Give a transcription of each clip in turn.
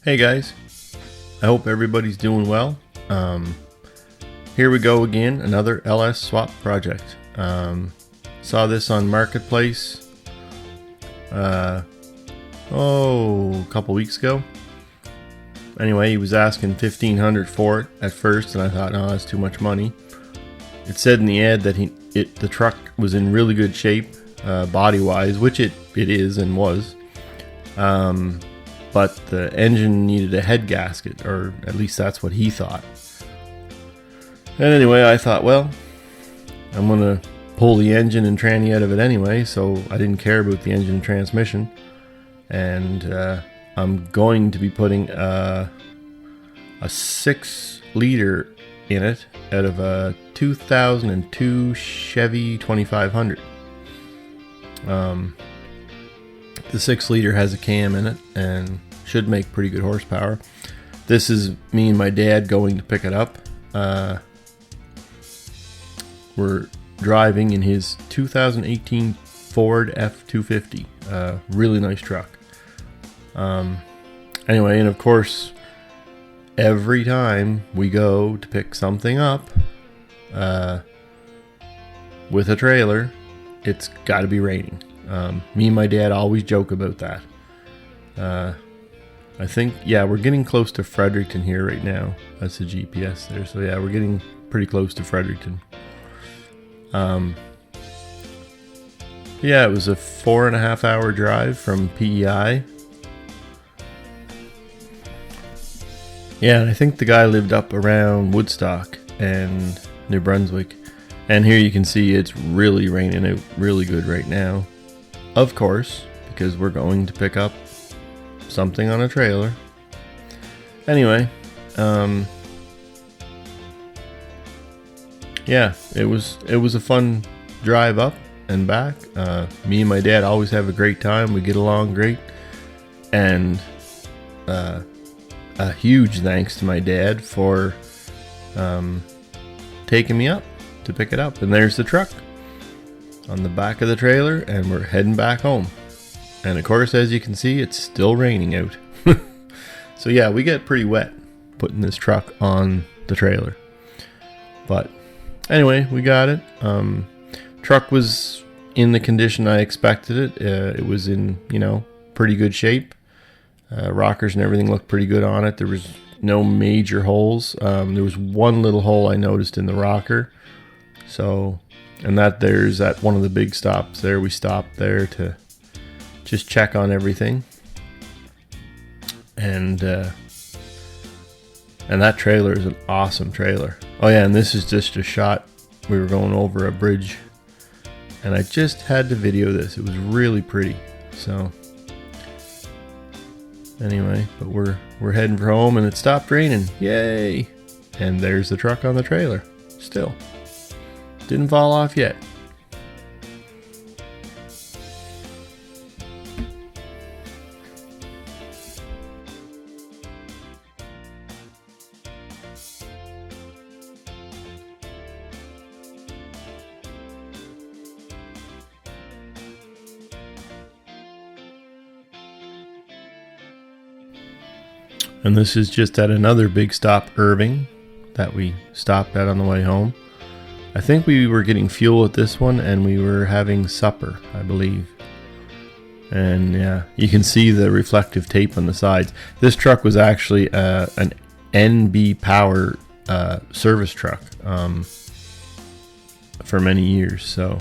Hey guys, I hope everybody's doing well. Here we go again, another LS swap project. Saw this on Marketplace a couple weeks ago. Anyway, he was asking $1,500 for it at first, and I thought, no, that's too much money. It said in the ad that the truck was in really good shape, body-wise, which it is and was. But the engine needed a head gasket, or at least that's what he thought. And anyway, I thought, well, I'm gonna pull the engine and tranny out of it anyway, so I didn't care about the engine and transmission. And I'm going to be putting a 6-liter in it out of a 2002 Chevy 2500. The 6-liter has a cam in it and should make pretty good horsepower. This is me and my dad going to pick it up. We're driving in his 2018 Ford F-250. Really nice truck. Anyway, and of course, every time we go to pick something up with a trailer, it's got to be raining. Me and my dad always joke about that. I think, yeah, we're getting close to Fredericton here right now. That's the GPS there. So yeah, we're getting pretty close to Fredericton. Yeah, it was a 4.5 hour drive from PEI. Yeah, and I think the guy lived up around Woodstock and New Brunswick. And here you can see it's really raining out really good right now. Of course, because we're going to pick up something on a trailer. Anyway, yeah, it was a fun drive up and back. Me and my dad always have a great time. We get along great. And a huge thanks to my dad for taking me up to pick it up. And there's the truck on the back of the trailer, and we're heading back home. And of course, as you can see, it's still raining out. So yeah, we get pretty wet putting this truck on the trailer. But anyway, we got it. Truck was in the condition I expected it. It was in, pretty good shape. Rockers and everything looked pretty good on it. There was no major holes. There was one little hole I noticed in the rocker. So, and there's at one of the big stops there. We stopped there to just check on everything. And that trailer is an awesome trailer. Oh yeah, and this is just a shot. We were going over a bridge, and I just had to video this. It was really pretty. So anyway, but we're heading for home, and it stopped raining. Yay! And there's the truck on the trailer. Still didn't fall off yet. And this is just at another big stop, Irving, that we stopped at on the way home. I think we were getting fuel at this one, and we were having supper, I believe. And yeah, you can see the reflective tape on the sides. This truck was actually an NB Power service truck for many years. So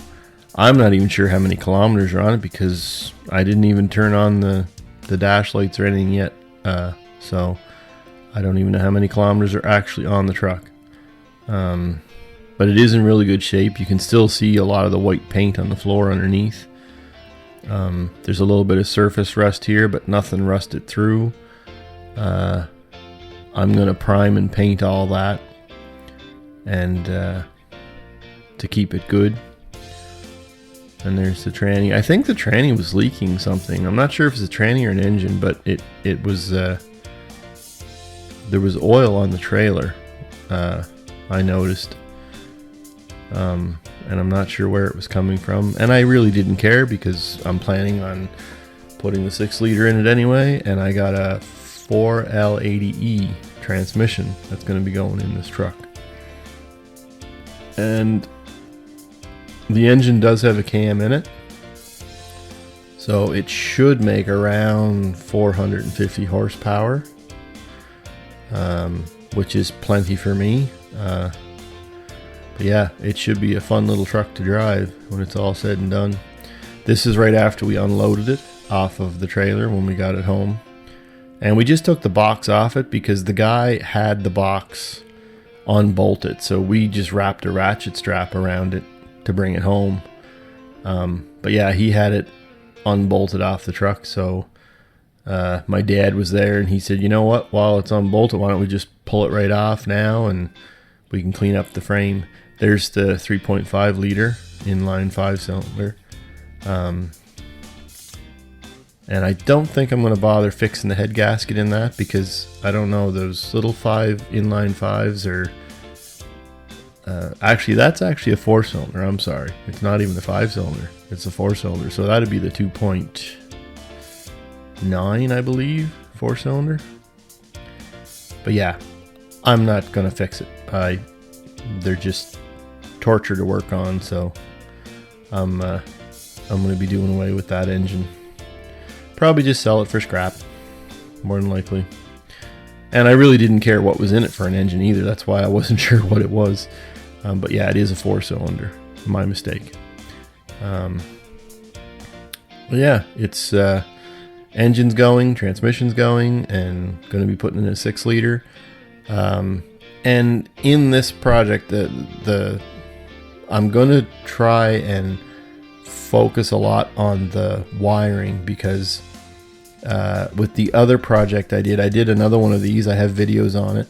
I'm not even sure how many kilometers are on it, because I didn't even turn on the dash lights or anything yet. So I don't even know how many kilometers are actually on the truck. But it is in really good shape. You can still see a lot of the white paint on the floor underneath. There's a little bit of surface rust here, but nothing rusted through. I'm going to prime and paint all that, and to keep it good. And there's the tranny. I think the tranny was leaking something. I'm not sure if it's a tranny or an engine, but it was... there was oil on the trailer, I noticed. And I'm not sure where it was coming from. And I really didn't care, because I'm planning on putting the 6-liter in it anyway. And I got a 4L80E transmission that's going to be going in this truck. And the engine does have a cam in it, so it should make around 450 horsepower, which is plenty for me. But yeah, it should be a fun little truck to drive when it's all said and done. This is right after we unloaded it off of the trailer when we got it home. And we just took the box off it because the guy had the box unbolted. So we just wrapped a ratchet strap around it to bring it home. But yeah, he had it unbolted off the truck. So my dad was there and he said, you know what, while it's unbolted, why don't we just pull it right off now and we can clean up the frame. There's the 3.5 liter inline 5-cylinder. And I don't think I'm going to bother fixing the head gasket in that because I don't know, those little inline 5s are actually, that's actually a 4-cylinder. I'm sorry, it's not even the 5-cylinder, it's a 4-cylinder, so that'd be the 2.9, I believe, 4-cylinder. But yeah, I'm not gonna fix it. They're just torture to work on, so I'm gonna be doing away with that engine. Probably just sell it for scrap, more than likely. And I really didn't care what was in it for an engine either. That's why I wasn't sure what it was. But yeah, it is a 4-cylinder. My mistake. But yeah, it's engine's going, transmission's going, and going to be putting in a 6-liter. And in this project, I'm going to try and focus a lot on the wiring because with the other project I did another one of these. I have videos on it.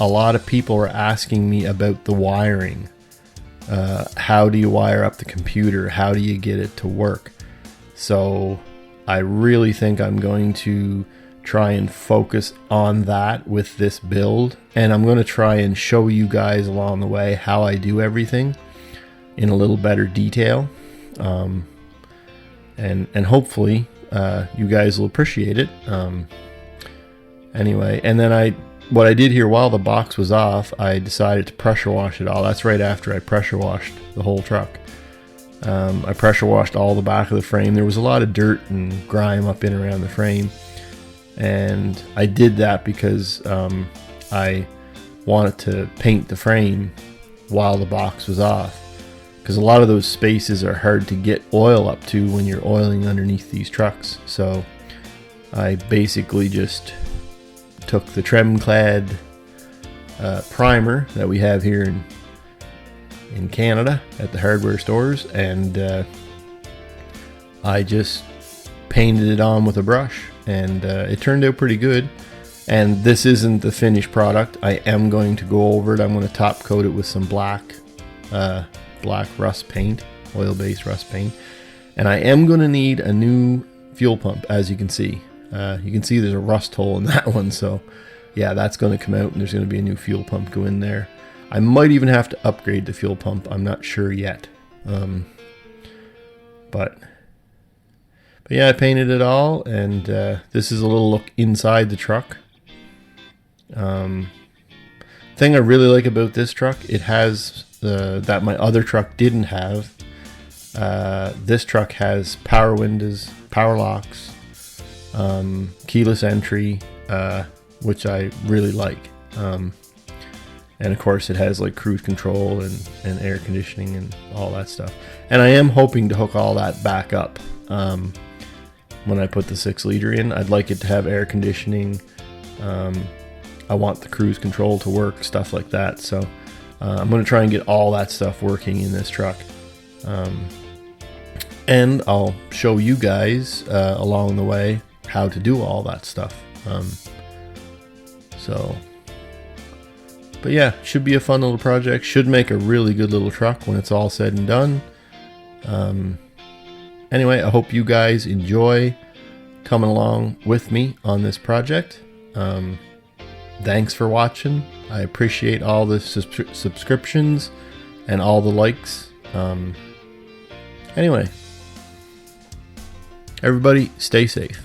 A lot of people are asking me about the wiring. How do you wire up the computer? How do you get it to work? So I really think I'm going to try and focus on that with this build, and I'm going to try and show you guys along the way how I do everything in a little better detail, and hopefully you guys will appreciate it. Anyway, and then what I did here while the box was off, I decided to pressure wash it all. That's right after I pressure washed the whole truck. I pressure washed all the back of the frame. There was a lot of dirt and grime up in around the frame, and I did that because I wanted to paint the frame while the box was off, because a lot of those spaces are hard to get oil up to when you're oiling underneath these trucks. So I basically just took the Tremclad primer that we have here in Canada at the hardware stores, and I just painted it on with a brush, and it turned out pretty good. And this isn't the finished product. I am going to go over it. I'm going to top coat it with some black rust paint, oil-based rust paint, and I am going to need a new fuel pump. As you can see, there's a rust hole in that one, so yeah, that's going to come out, and there's going to be a new fuel pump go in there. I might even have to upgrade the fuel pump. I'm not sure yet. But yeah, I painted it all, and this is a little look inside the truck. Thing I really like about this truck, it has that my other truck didn't have. This truck has power windows, power locks, keyless entry, which I really like. And of course it has like cruise control and air conditioning and all that stuff. And I am hoping to hook all that back up when I put the 6-liter in. I'd like it to have air conditioning. I want the cruise control to work, stuff like that. So I'm going to try and get all that stuff working in this truck. And I'll show you guys along the way how to do all that stuff. But yeah, should be a fun little project. Should make a really good little truck when it's all said and done. Anyway, I hope you guys enjoy coming along with me on this project. Thanks for watching. I appreciate all the subscriptions and all the likes. Anyway, everybody stay safe.